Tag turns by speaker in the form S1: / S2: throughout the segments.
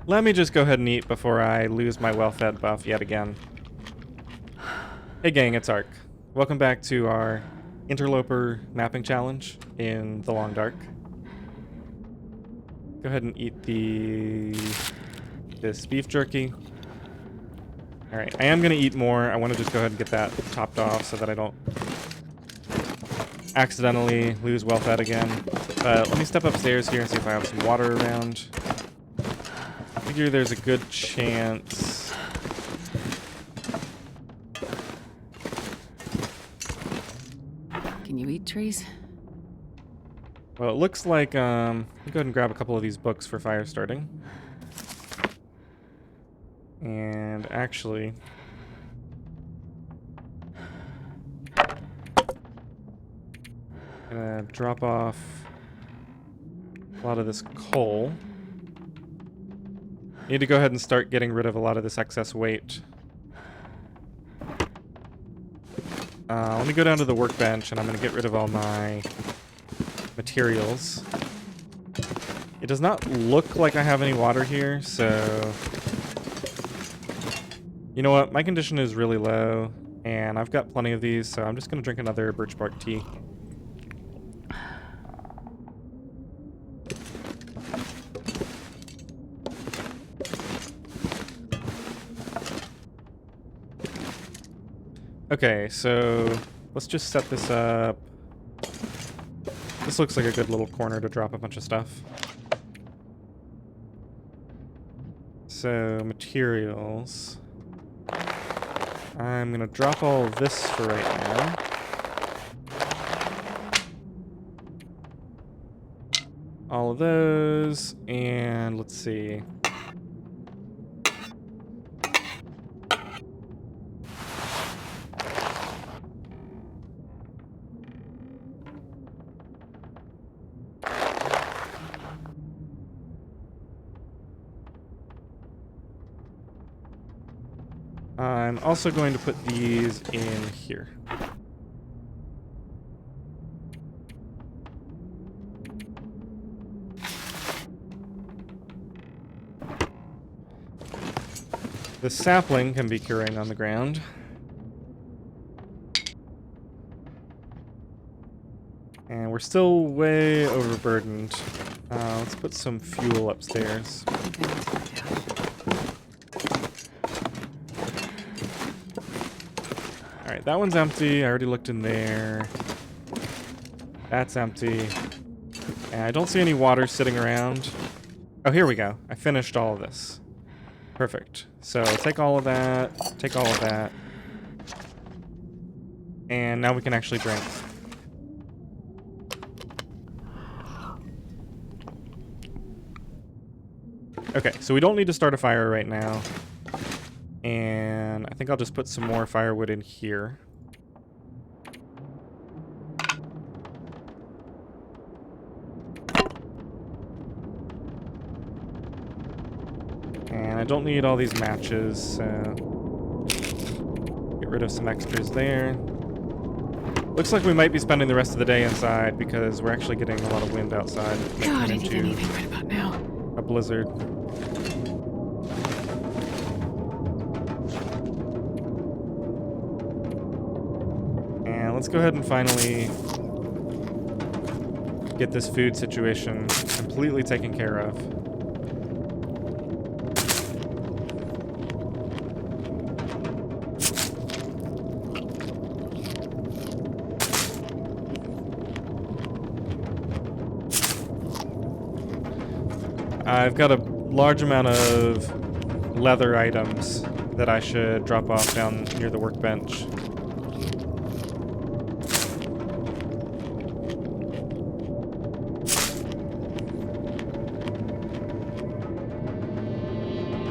S1: Let me just go ahead and eat before I lose my well-fed buff yet again. Hey gang, it's Ark. Welcome back to our Interloper mapping challenge in the Long Dark. Go ahead and eat this beef jerky. Alright, I am going to eat more. I want to just go ahead and get that topped off so that I don't accidentally lose well-fed again. But let me step upstairs here and see if I have some water around. I figure there's a good chance.
S2: Can you eat trees?
S1: Well, it looks like, let me go ahead and grab a couple of these books for fire starting. And actually, I'm gonna drop off a lot of this coal. Need to go ahead and start getting rid of a lot of this excess weight. Let me go down to the workbench and I'm gonna get rid of all my materials. It does not look like I have any water here, so you know what? My condition is really low, and I've got plenty of these, so I'm just gonna drink another birch bark tea. Okay, so let's just set this up. This looks like a good little corner to drop a bunch of stuff. So, materials. I'm gonna drop all of this for right now. All of those, and let's see. I'm also going to put these in here. The sapling can be curing on the ground. And we're still way overburdened. Let's put some fuel upstairs. Alright, that one's empty. I already looked in there. That's empty. And I don't see any water sitting around. Oh, here we go. I finished all of this. Perfect. So take all of that, take all of that. And now we can actually drink. Okay, so we don't need to start a fire right now. And I think I'll just put some more firewood in here. And I don't need all these matches, so get rid of some extras there. Looks like we might be spending the rest of the day inside because we're actually getting a lot of wind outside.
S2: God, I need anything right about now.
S1: A blizzard. And let's go ahead and finally get this food situation completely taken care of. I've got a large amount of leather items that I should drop off down near the workbench.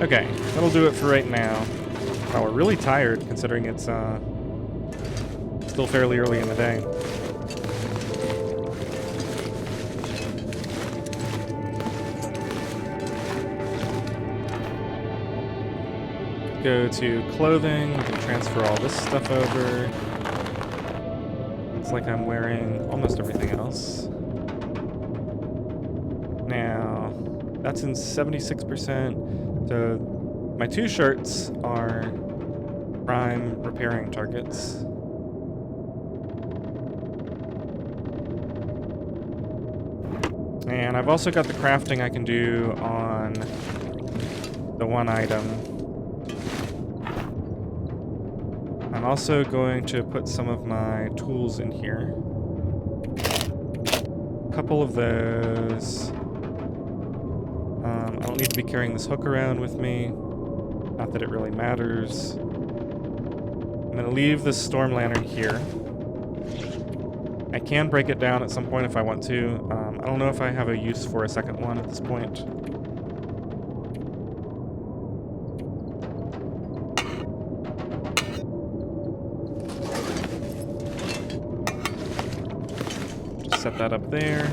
S1: Okay, that'll do it for right now. Wow, we're really tired considering it's still fairly early in the day. Go to clothing, we can transfer all this stuff over. Looks like I'm wearing almost everything else. Now, That's in 76%. So my 2 shirts are prime repairing targets. And I've also got the crafting I can do on the one item. I'm also going to put some of my tools in here. A couple of those. I don't need to be carrying this hook around with me. Not that it really matters. I'm going to leave this storm lantern here. I can break it down at some point if I want to. I don't know if I have a use for a second one at this point. Just set that up there.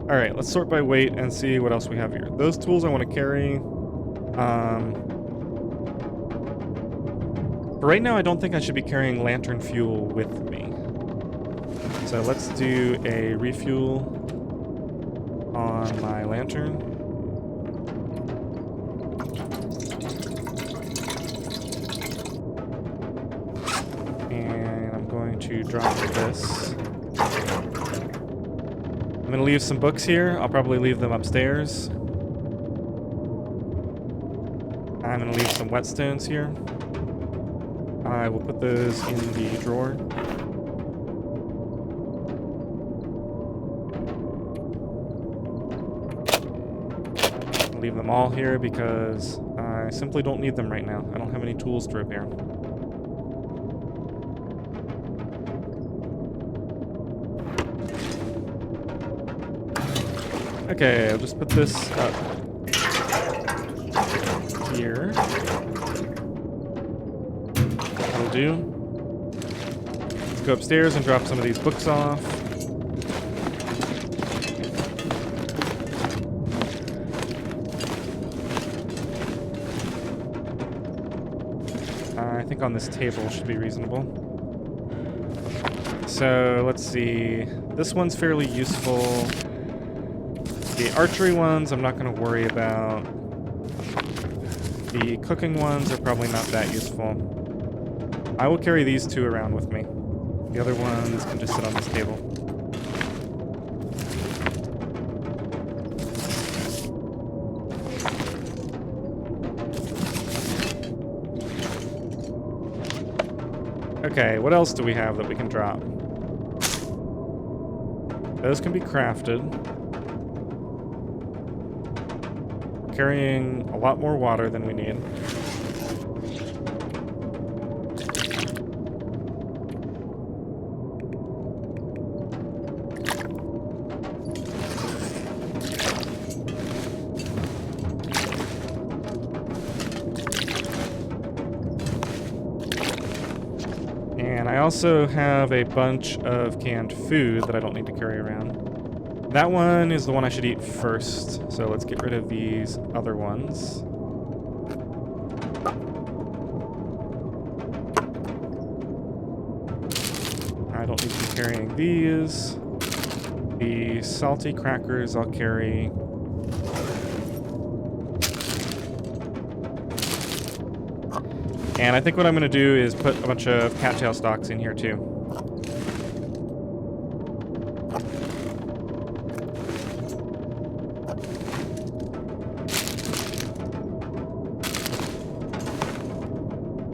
S1: Alright, let's sort by weight and see what else we have here. Those tools I want to carry. For right now, I don't think I should be carrying lantern fuel with me. So let's do a refuel on my lantern. And I'm going to drop this. I'm going to leave some books here. I'll probably leave them upstairs. I'm going to leave some whetstones here. I will put those in the drawer. Leave them all here because I simply don't need them right now. I don't have any tools to repair. Okay, I'll just put this up here. That'll do. Let's go upstairs and drop some of these books off. I think on this table should be reasonable. So let's see. This one's fairly useful. The archery ones I'm not going to worry about. The cooking ones are probably not that useful. I will carry these 2 around with me. The other ones can just sit on this table. Okay, what else do we have that we can drop? Those can be crafted. We're carrying a lot more water than we need. And I also have a bunch of canned food that I don't need to carry around. That one is the one I should eat first, so let's get rid of these other ones. I don't need to be carrying these. The salty crackers I'll carry. And I think what I'm going to do is put a bunch of cattail stalks in here too.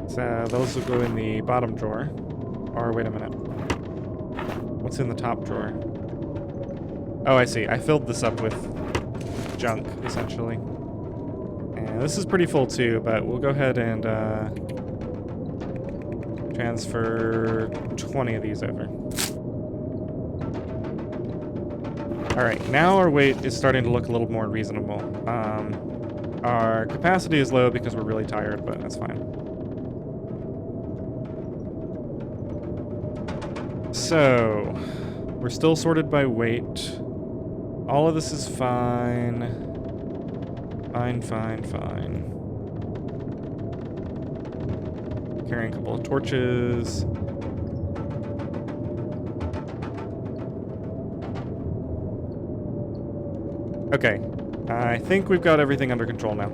S1: So those will go in the bottom drawer. Or wait a minute. What's in the top drawer? Oh, I see. I filled this up with junk, essentially. And this is pretty full too, but we'll go ahead and transfer 20 of these over. Alright, now our weight is starting to look a little more reasonable. Our capacity is low because we're really tired, but that's fine. So, we're still sorted by weight. All of this is fine. Fine. Carrying a couple of torches. Okay. I think we've got everything under control now.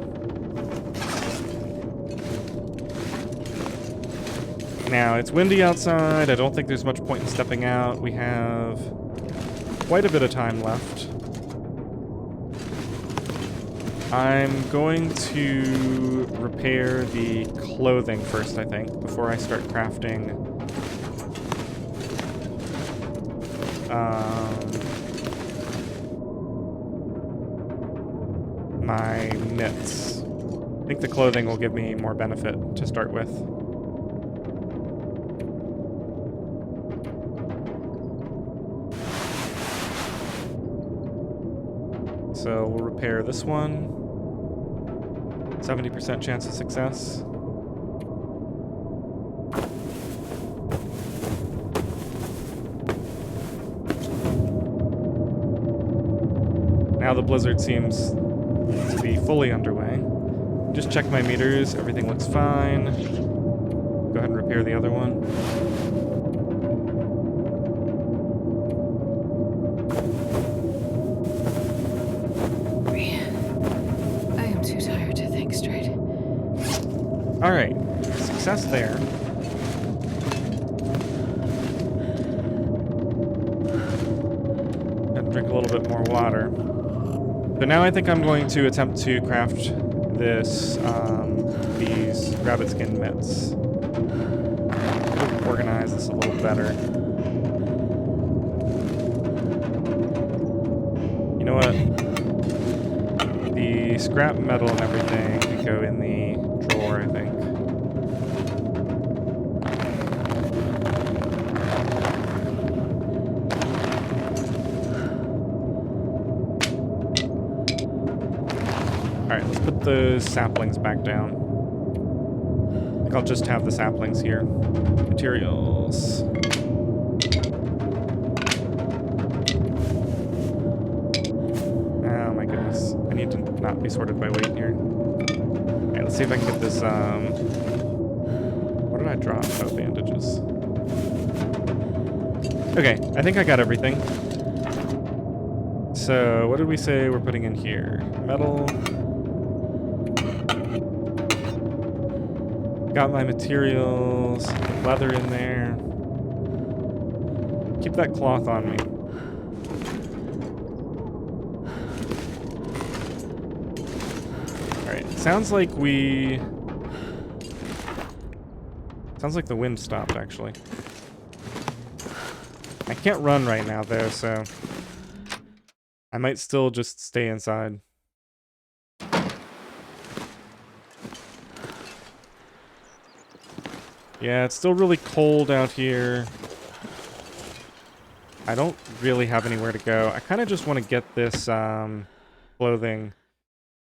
S1: Now, it's windy outside. I don't think there's much point in stepping out. We have quite a bit of time left. I'm going to repair the clothing first, I think, before I start crafting my mitts. I think the clothing will give me more benefit to start with. So we'll repair this one. 70% chance of success. Now the blizzard seems to be fully underway. Just check my meters. Everything looks fine. Go ahead and repair the other one.
S2: I am too tired to think straight.
S1: Alright. Success there. And drink a little bit more water. So now I think I'm going to attempt to craft this, these rabbit skin mitts. Organize this a little better. You know what? The scrap metal and everything can go in the drawer, I think. Alright, let's put those saplings back down. I think I'll just have the saplings here. Materials. Oh my goodness. I need to not be sorted by weight here. Alright, let's see if I can get this, what did I drop? Oh, bandages. Okay, I think I got everything. So, what did we say we're putting in here? Metal. Got my materials. Leather in there. Keep that cloth on me. Alright, sounds like we... Sounds like the wind stopped, actually. I can't run right now, though, so... I might still just stay inside. Yeah, it's still really cold out here. I don't really have anywhere to go. I kind of just want to get this clothing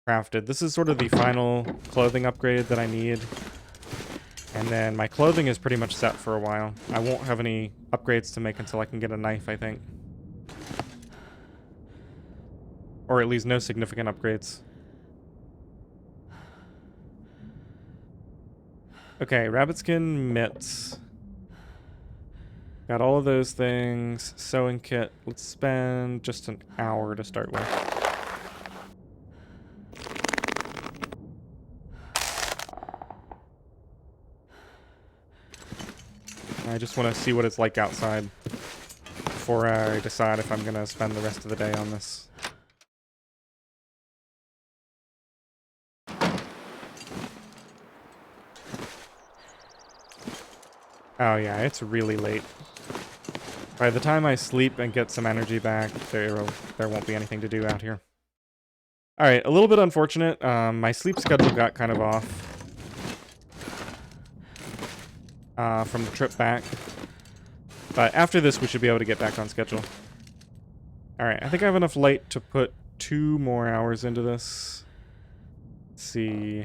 S1: crafted. This is sort of the final clothing upgrade that I need. And then my clothing is pretty much set for a while. I won't have any upgrades to make until I can get a knife, I think. Or at least no significant upgrades. Okay, rabbit skin mitts. Got all of those things. Sewing kit. Let's spend just an hour to start with. I just want to see what it's like outside before I decide if I'm going to spend the rest of the day on this. Oh yeah, it's really late. By the time I sleep and get some energy back, there won't be anything to do out here. Alright, a little bit unfortunate. My sleep schedule got kind of off from the trip back. But after this, we should be able to get back on schedule. Alright, I think I have enough light to put 2 more hours into this. Let's see.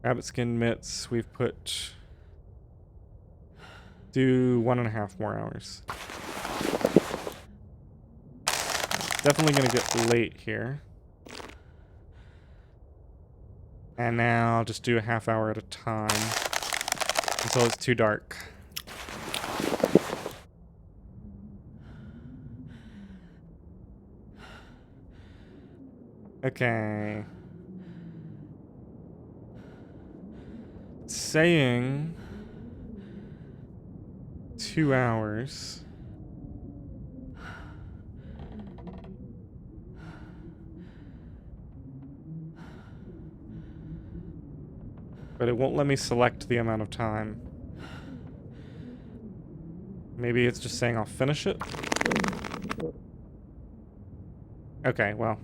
S1: Rabbit skin mitts, we've put... do 1.5 more hours. Definitely gonna get late here. And now I'll just do a half hour at a time until it's too dark. Okay. It's saying 2 hours. But it won't let me select the amount of time. Maybe it's just saying I'll finish it? Okay, well.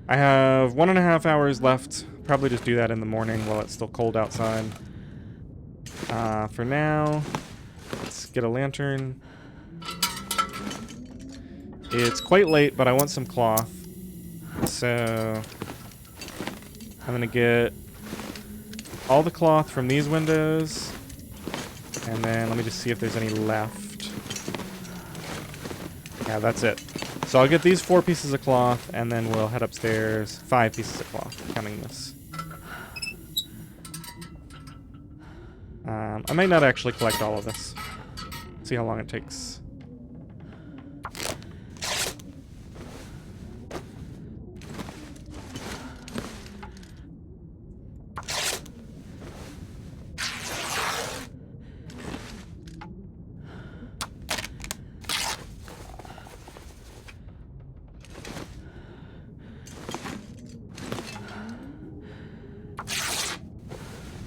S1: I have 1.5 hours left. Probably just do that in the morning while it's still cold outside. For now, let's get a lantern. It's quite late, but I want some cloth. So I'm gonna get all the cloth from these windows. And then let me just see if there's any left. Yeah, that's it. So I'll get these 4 pieces of cloth, and then we'll head upstairs. 5 pieces of cloth, counting this. I might not actually collect all of this. See how long it takes.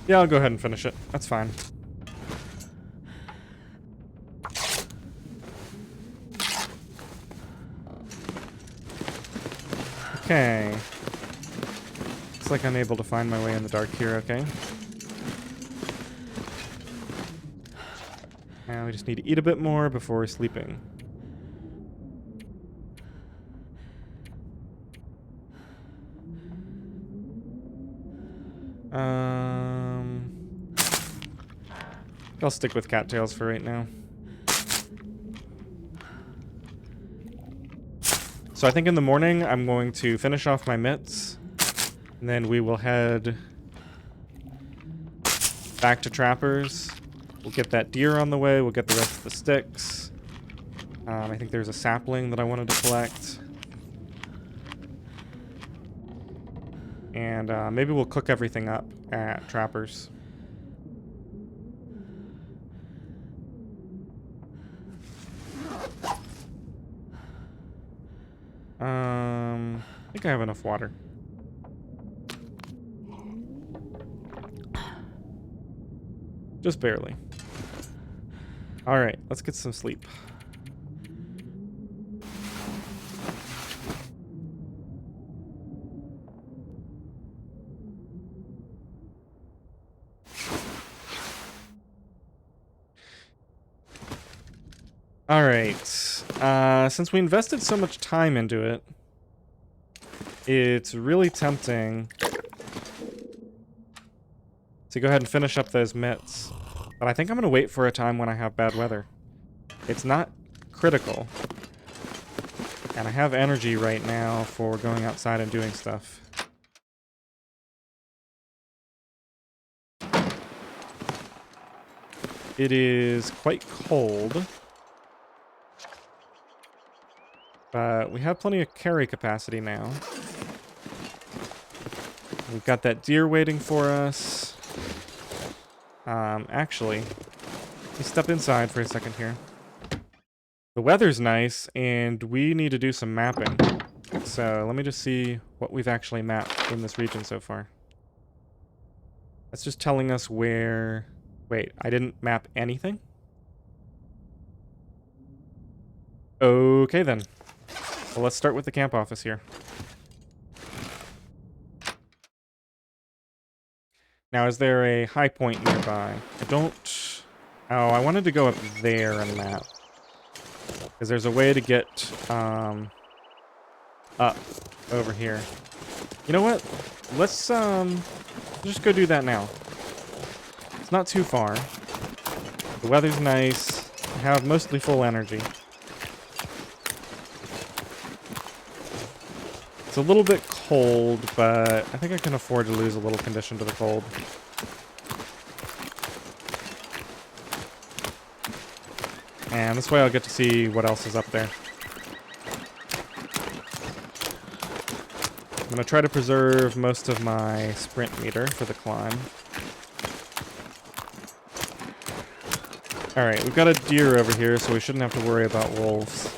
S1: Yeah, I'll go ahead and finish it. That's fine. Okay. Looks like I'm able to find my way in the dark here, okay. Now we just need to eat a bit more before sleeping. I'll stick with cattails for right now. So I think in the morning I'm going to finish off my mitts, and then we will head back to Trappers. We'll get that deer on the way, we'll get the rest of the sticks. I think there's a sapling that I wanted to collect. And maybe we'll cook everything up at Trappers. I think I have enough water. Just barely. Alright, let's get some sleep. Alright. Since we invested so much time into it, it's really tempting to go ahead and finish up those mitts. But I think I'm going to wait for a time when I have bad weather. It's not critical. And I have energy right now for going outside and doing stuff. It is quite cold. But we have plenty of carry capacity now. We've got that deer waiting for us. Actually, let me step inside for a second here. The weather's nice, and we need to do some mapping. So let me just see what we've actually mapped in this region so far. That's just telling us where... Wait, I didn't map anything? Okay then. Well, let's start with the camp office here. Now, is there a high point nearby? I don't... Oh, I wanted to go up there and map. Because there's a way to get, up over here. You know what? Let's, just go do that now. It's not too far. The weather's nice. I have mostly full energy. It's a little bit cold, but I think I can afford to lose a little condition to the cold. And this way I'll get to see what else is up there. I'm gonna try to preserve most of my sprint meter for the climb. Alright, we've got a deer over here, so we shouldn't have to worry about wolves.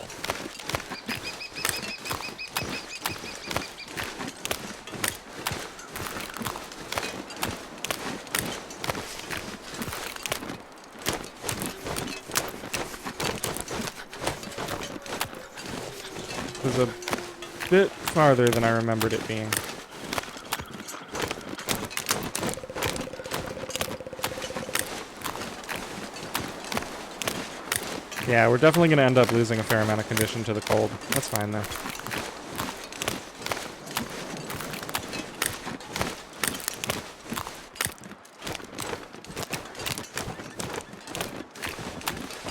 S1: It was a bit farther than I remembered it being. Yeah, we're definitely going to end up losing a fair amount of condition to the cold. That's fine, though.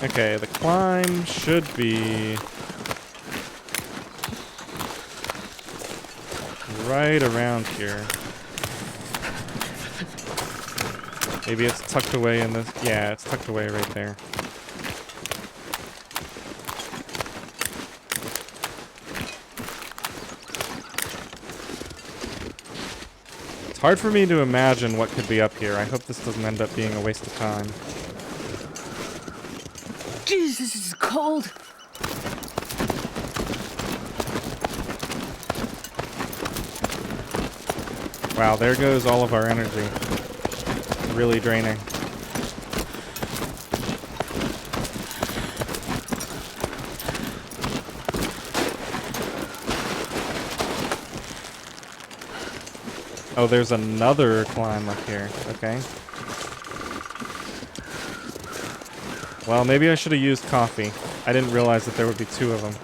S1: Okay, the climb should be right around here. Maybe it's tucked away in this... Yeah, it's tucked away right there. It's hard for me to imagine what could be up here. I hope this doesn't end up being a waste of time.
S2: Jeez, this is cold.
S1: Wow, there goes all of our energy. Really draining. Oh, there's another climb up here. Okay. Well, maybe I should have used coffee. I didn't realize that there would be two of them.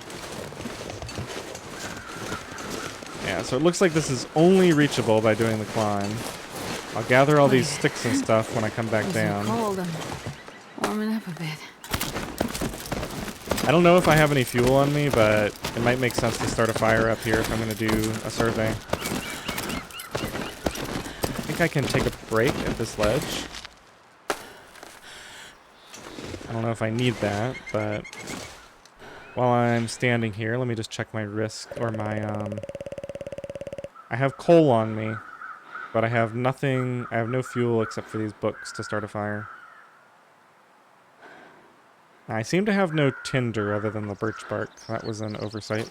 S1: Yeah, so it looks like this is only reachable by doing the climb. I'll gather all these sticks and stuff when I come back down.
S2: Cold. I'm warming up a bit.
S1: I don't know if I have any fuel on me, but it might make sense to start a fire up here if I'm going to do a survey. I think I can take a break at this ledge. I don't know if I need that, but while I'm standing here, let me just check my risk, or my, I have coal on me, but I have nothing, I have no fuel except for these books to start a fire. I seem to have no tinder other than the birch bark. That was an oversight.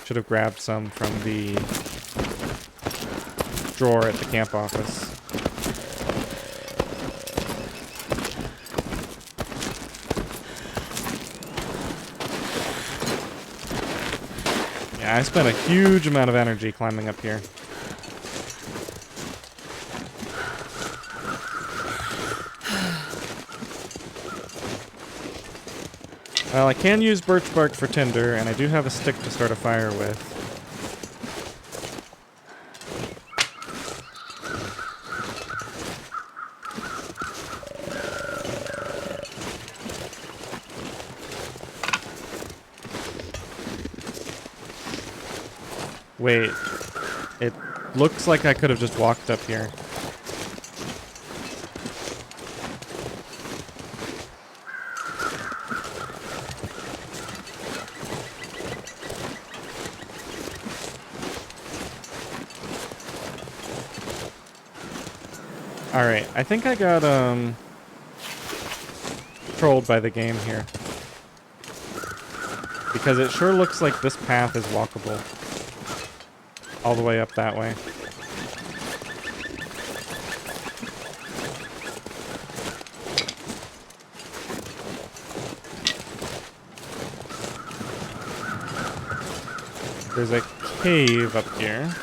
S1: Should have grabbed some from the drawer at the camp office. Yeah, I spent a huge amount of energy climbing up here. Well, I can use birch bark for tinder, and I do have a stick to start a fire with. Wait, it looks like I could have just walked up here. Alright, I think I got, trolled by the game here. Because it sure looks like this path is walkable. All the way up that way. There's a cave up here.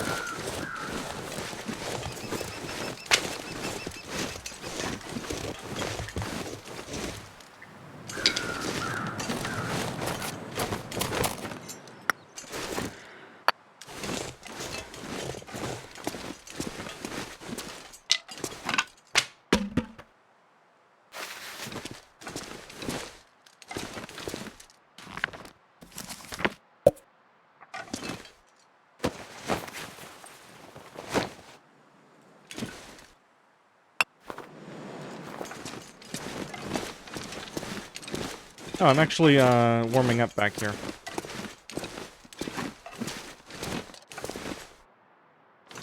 S1: Oh, I'm actually warming up back here.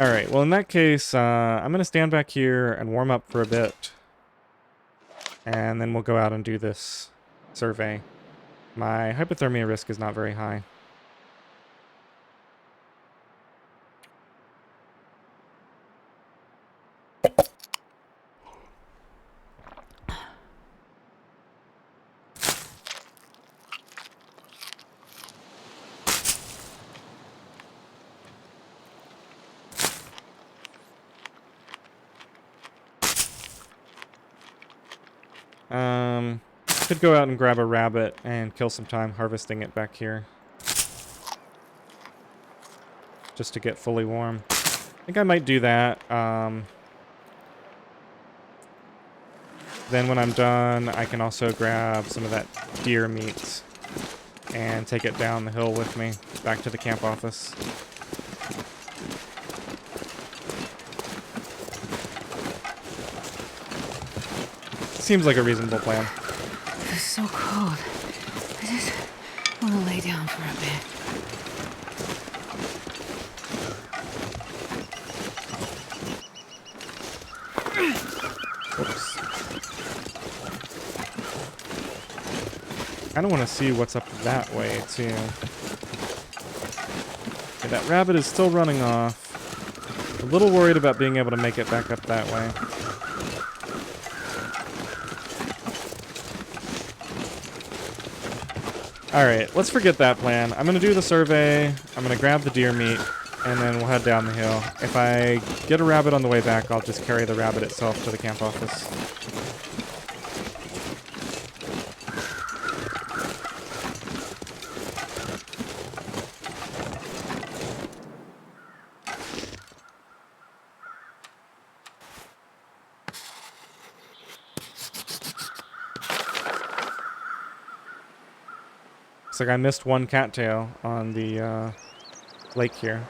S1: Alright, well in that case, I'm gonna stand back here and warm up for a bit. And then we'll go out and do this survey. My hypothermia risk is not very high. Could go out and grab a rabbit and kill some time harvesting it back here. Just to get fully warm. I think I might do that. Then when I'm done, I can also grab some of that deer meat and take it down the hill with me back to the camp office. Seems like a reasonable plan.
S2: It's so cold. I just want to lay down for a bit.
S1: Whoops. I don't want to see what's up that way, too. Okay, that rabbit is still running off. A little worried about being able to make it back up that way. Alright, let's forget that plan. I'm going to do the survey, I'm going to grab the deer meat, and then we'll head down the hill. If I get a rabbit on the way back, I'll just carry the rabbit itself to the camp office. Looks like I missed one cattail on the lake here.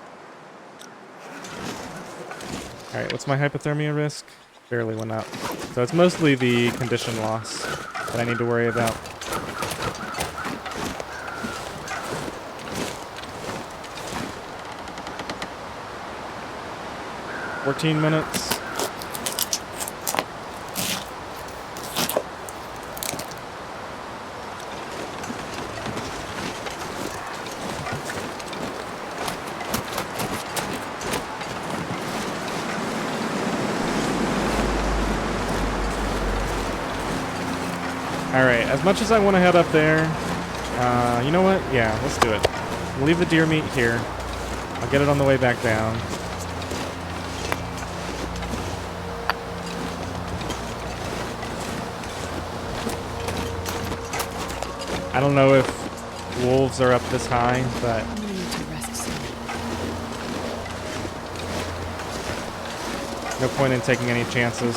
S1: Alright, what's my hypothermia risk? Barely went up. So it's mostly the condition loss that I need to worry about. "14 minutes. Alright, as much as I want to head up there, you know what? Yeah, let's do it. We'll leave the deer meat here. I'll get it on the way back down. I don't know if wolves are up this high, but
S2: I'm gonna need to rest some.
S1: no point in taking any chances.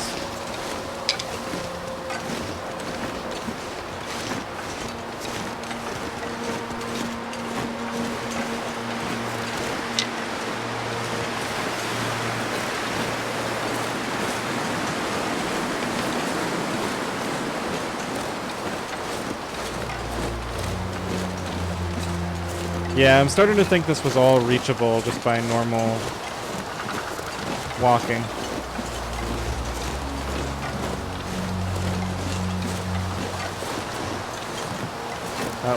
S1: Yeah, I'm starting to think this was all reachable just by normal walking.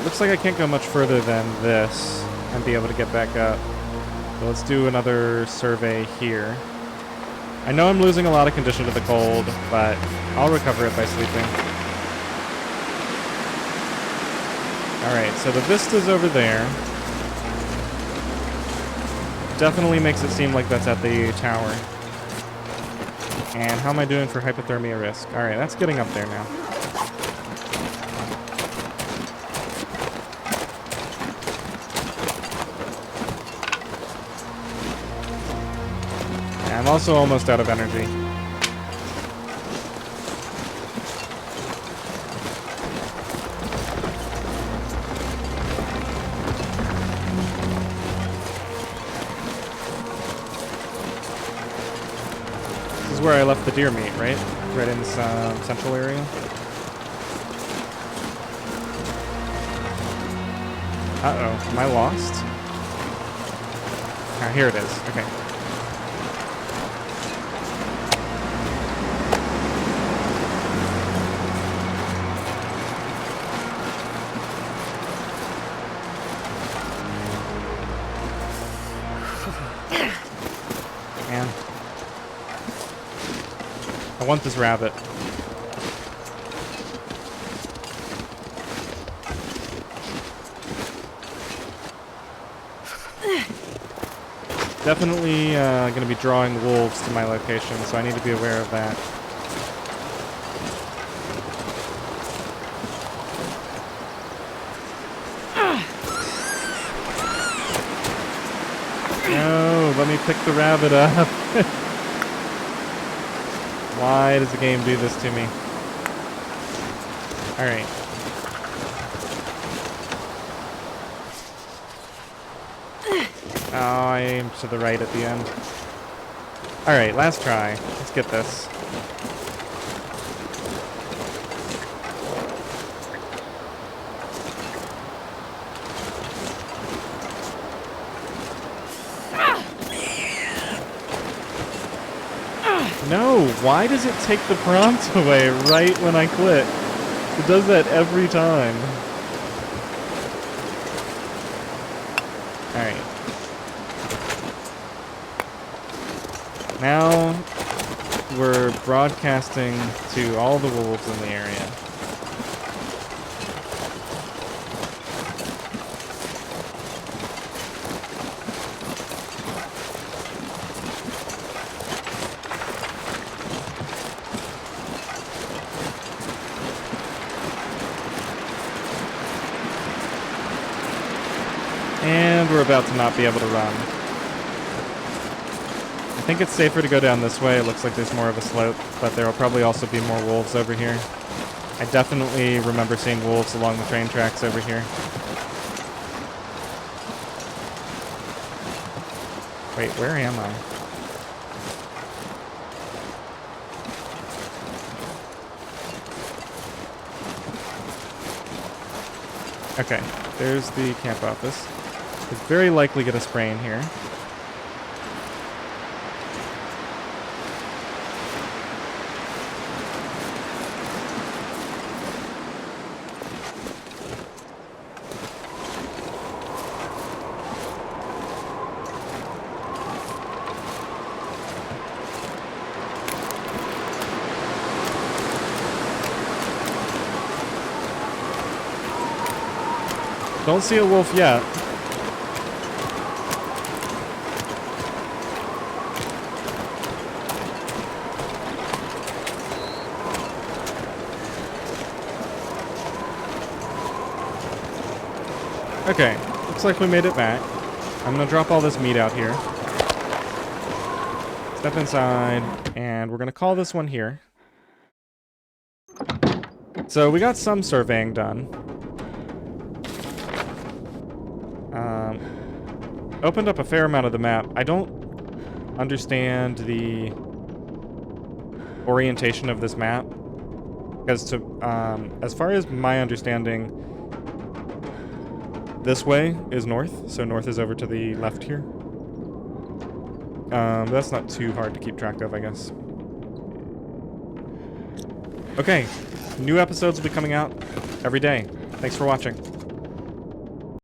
S1: Looks like I can't go much further than this and be able to get back up. So let's do another survey here. I know I'm losing a lot of condition to the cold, but I'll recover it by sleeping. Alright, so the vista's over there. Definitely makes it seem like that's at the tower. And how am I doing for hypothermia risk? Alright, that's getting up there now. I'm also almost out of energy. This is where I left the deer meat, right? Right in this central area. Uh-oh, am I lost? Ah, here it is. Okay. I want this rabbit. Definitely going to be drawing wolves to my location, so I need to be aware of that. No, let me pick the rabbit up. Why does the game do this to me? Alright. Oh, I aimed to the right at the end. Alright, last try. Let's get this. No, why does it take the prompt away right when I click? It does that every time. Alright. Now we're broadcasting to all the wolves in the area. And we're about to not be able to run. I think it's safer to go down this way. It looks like there's more of a slope, but there will probably also be more wolves over here. I definitely remember seeing wolves along the train tracks over here. Wait, where am I? Okay, there's the camp office. Could very likely get a spray in here. Don't see a wolf yet. Okay, looks like we made it back. I'm gonna drop all this meat out here. Step inside, and we're gonna call this one here. So we got some surveying done. Opened up a fair amount of the map. I don't understand the orientation of this map, because as far as my understanding, this way is north, so north is over to the left here. That's not too hard to keep track of, I guess. Okay, new episodes will be coming out every day. Thanks for watching.